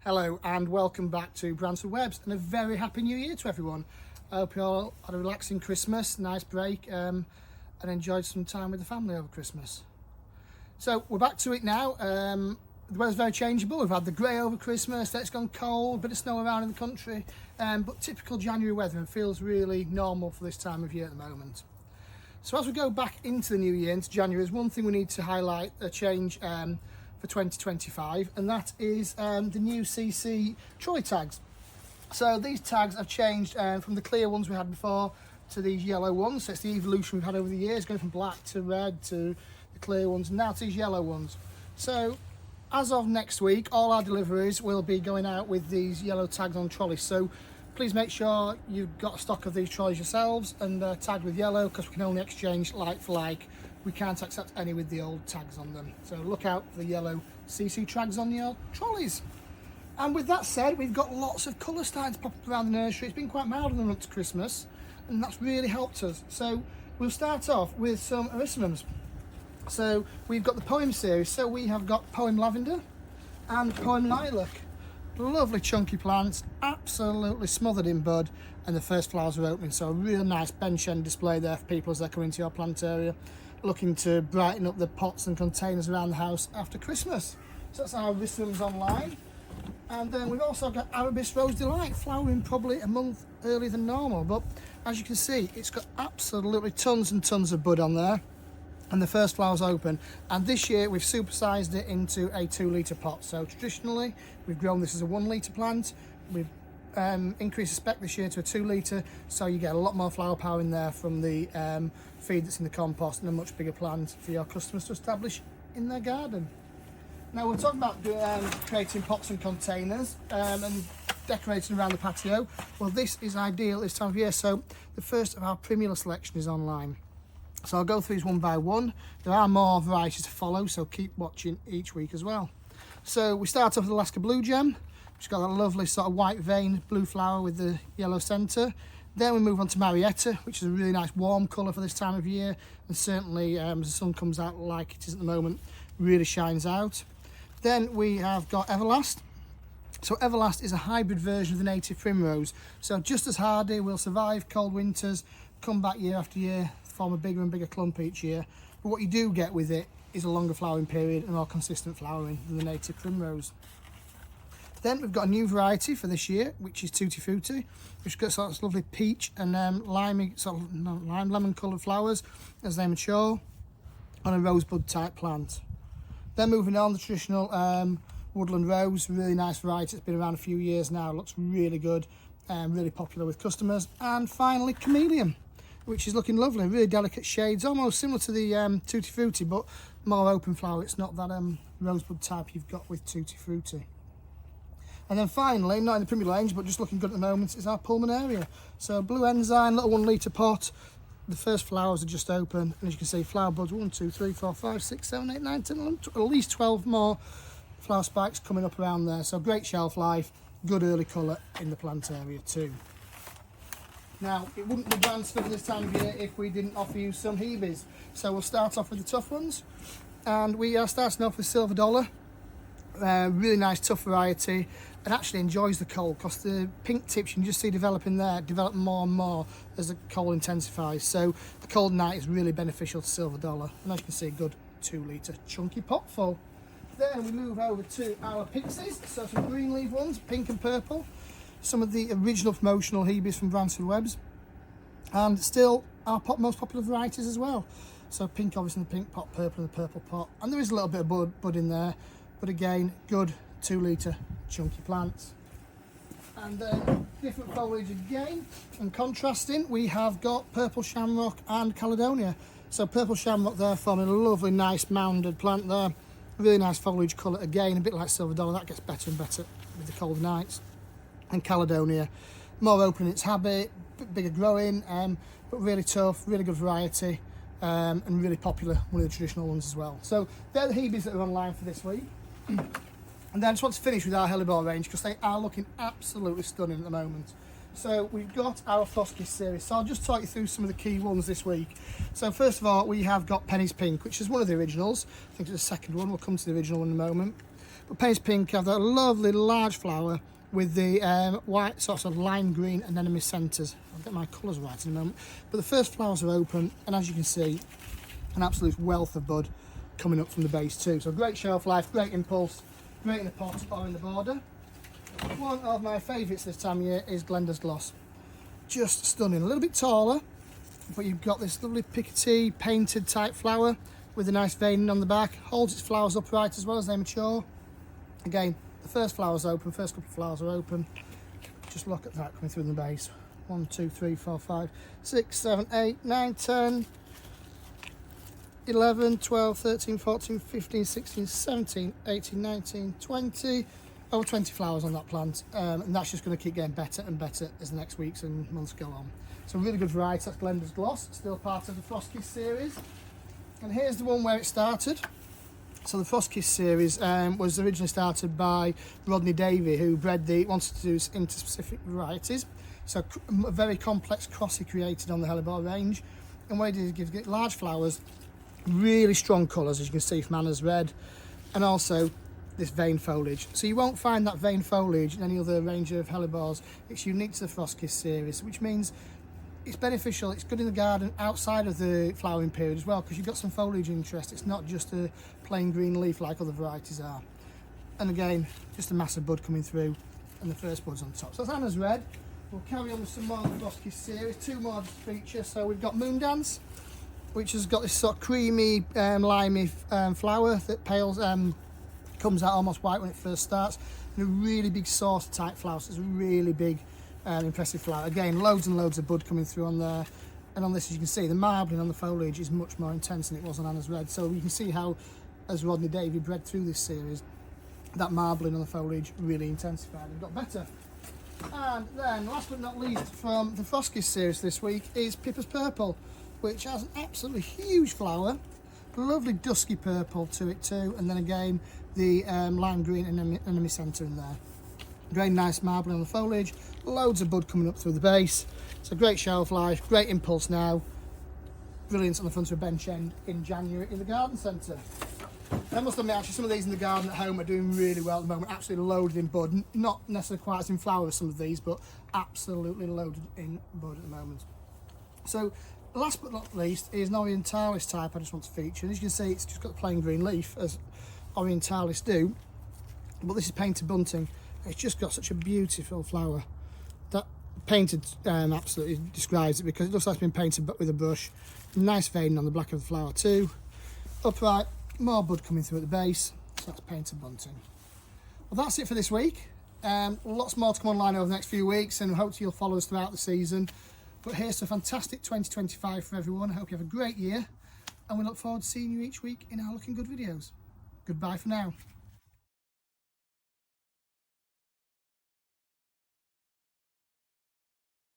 Hello and welcome back to Bransford Webs, and a very happy new year to everyone. I hope you all had a relaxing Christmas, nice break, and enjoyed some time with the family over Christmas. So we're back to it now. The weather's very changeable. We've had the grey over Christmas, then it's gone cold, bit of snow around in the country, but typical January weather, and feels really normal for this time of year at the moment. So as we go back into the new year, into January, there's one thing we need to highlight, a change for 2025, and that is the new CC trolley tags. So these tags have changed from the clear ones we had before to these yellow ones. So it's the evolution we've had over the years, going from black to red to the clear ones, and now to these yellow ones. So as of next week, all our deliveries will be going out with these yellow tags on trolleys. So please make sure you've got a stock of these trolleys yourselves and tagged with yellow, because we can only exchange like for like. We can't accept any with the old tags on them. So look out for the yellow CC tags on your trolleys. And with that said, we've got lots of colours starting to pop up around the nursery. It's been quite mild in the run up to Christmas, and that's really helped us. So we'll start off with some Erysinums. So we've got the Poem series. So we have got Poem Lavender and Poem Lilac. Lovely chunky plants, absolutely smothered in bud, and the first flowers are opening. So a real nice bench end display there for people as they come into your plant area, looking to brighten up the pots and containers around the house after Christmas. So that's our Erysinums online. And then we've also got Arabis Rose Delight, flowering probably a month earlier than normal, but as you can see, it's got absolutely tons and tons of bud on there, and the first flowers open. And this year we've supersized it into a 2-litre pot. So traditionally we've grown this as a 1-litre plant. We've increased the spec this year to a 2-litre, so you get a lot more flower power in there from the feed that's in the compost, and a much bigger plant for your customers to establish in their garden. Now we're talking about creating pots and containers and decorating around the patio. Well, this is ideal this time of year. So the first of our Primula selection is online. So I'll go through these one by one. There are more varieties to follow, so keep watching each week as well. So we start off with Alaska Blue Gem, which has got that lovely sort of white vein blue flower with the yellow centre. Then we move on to Marietta, which is a really nice warm colour for this time of year, and certainly as the sun comes out like it is at the moment, really shines out. Then we have got Everlast. So Everlast is a hybrid version of the native primrose. So just as hardy, will survive cold winters, come back year after year, form a bigger and bigger clump each year. But what you do get with it is a longer flowering period and more consistent flowering than the native primrose. Then we've got a new variety for this year, which is Tutti Frutti, which got sort of lovely peach and lime lemon coloured flowers as they mature on a rosebud type plant. Then moving on, the traditional woodland rose, really nice variety. It's been around a few years now, looks really good, really popular with customers. And finally, Chameleon, which is looking lovely, really delicate shades, almost similar to the Tutti Frutti, but more open flower. It's not that rosebud type you've got with Tutti Frutti. And then finally, not in the Primula range, but just looking good at the moment, is our Pulmonaria. So blue enzyme, little 1-litre pot. The first flowers are just open, and as you can see, flower buds 1, 2, 3, 4, 5, 6, 7, 8, 9, 10, 11, at least 12 more flower spikes coming up around there. So great shelf life, good early colour in the plant area too. Now, it wouldn't be Bransford this time of year if we didn't offer you some Hebes. So we'll start off with the tough ones, and we are starting off with Silver Dollar. Really nice tough variety, and actually enjoys the cold, because the pink tips you can just see developing there develop more and more as the cold intensifies. So the cold night is really beneficial to Silver Dollar, and as you can see, a good 2-litre chunky pot full. Then we move over to our Pixies, so some green leaf ones, pink and purple, some of the original promotional Hebes from Bransford Webs, and still our most popular varieties as well. So pink obviously in the pink pot, purple in the purple pot, and there is a little bit of bud in there, but again, good 2-litre chunky plants. And then different foliage again, and contrasting, we have got Purple Shamrock and Caledonia. So Purple Shamrock there forming a lovely nice mounded plant there, really nice foliage colour again, a bit like Silver Dollar. That gets better and better with the cold nights. And Caledonia, more open in its habit, bigger growing, but really tough, really good variety, and really popular, one of the traditional ones as well. So they're the Hebes that are online for this week. And then I just want to finish with our Hellebore range, because they are looking absolutely stunning at the moment. So we've got our Foskis series, so I'll just talk you through some of the key ones this week. So first of all, we have got Penny's Pink, which is one of the originals. I think it's the second one, we'll come to the original in a moment. But Painted Pink have that lovely large flower with the white sort of lime green anemone centres. I'll get my colours right in a moment. But the first flowers are open, and as you can see, an absolute wealth of bud coming up from the base too. So great shelf life, great impulse, great in the pot or in the border. One of my favourites this time of year is Glenda's Gloss. Just stunning, a little bit taller, but you've got this lovely pickety painted type flower with a nice veining on the back, holds its flowers upright as well as they mature. Again, the first flower's open, first couple of flowers are open. Just look at that coming through in the base. 1, 2, 3, 4, 5, 6, 7, 8, 9, 10, 11, 12, 13, 14, 15, 16, 17, 18, 19, 20, over 20 flowers on that plant, and that's just going to keep getting better and better as the next weeks and months go on. So a really good variety, that's Glenda's Gloss, still part of the Frost Kiss series. And here's the one where it started. So the Frost Kiss series was originally started by Rodney Davey, who wanted to do interspecific varieties. So a very complex cross he created on the Hellebore range, and what he did is give it large flowers, really strong colours, as you can see from Anna's red, and also this vein foliage. So you won't find that vein foliage in any other range of Hellebores. It's unique to the Frost Kiss series, which means it's beneficial, it's good in the garden outside of the flowering period as well, because you've got some foliage interest. It's not just a plain green leaf like other varieties are. And again, just a massive bud coming through, and the first bud's on top. So that's Anna's red. We'll carry on with some more of the Frost Kiss series, two more to feature. So we've got Moon Dance, which has got this sort of creamy, limey flower that comes out almost white when it first starts, and a really big saucer type flower. So it's a really big, impressive flower. Again, loads and loads of bud coming through on there. And on this, as you can see, the marbling on the foliage is much more intense than it was on Anna's red. So you can see how, as Rodney Davey bred through this series, that marbling on the foliage really intensified and got better. And then, last but not least, from the Frost Kiss series this week is Pippa's Purple, which has an absolutely huge flower, lovely dusky purple to it too, and then again the lime green anemone centre in there. Very nice marbling on the foliage, loads of bud coming up through the base. It's a great shelf life, great impulse now, brilliant on the front of a bench end in January in the garden centre. I must admit, actually, some of these in the garden at home are doing really well at the moment, absolutely loaded in bud. Not necessarily quite as in flower as some of these, but absolutely loaded in bud at the moment. So last but not least is an Orientalis type I just want to feature. And as you can see, it's just got the plain green leaf, as Orientalis do, but this is Painted Bunting. It's just got such a beautiful flower. That painted absolutely describes it, because it looks like it's been painted with a brush. Nice vein on the back of the flower too. Upright, more bud coming through at the base. So that's Painted Bunting. Well, that's it for this week. Lots more to come online over the next few weeks, and hopefully you'll follow us throughout the season. But here's to a fantastic 2025 for everyone. I hope you have a great year, and we look forward to seeing you each week in our Looking Good videos. Goodbye for now.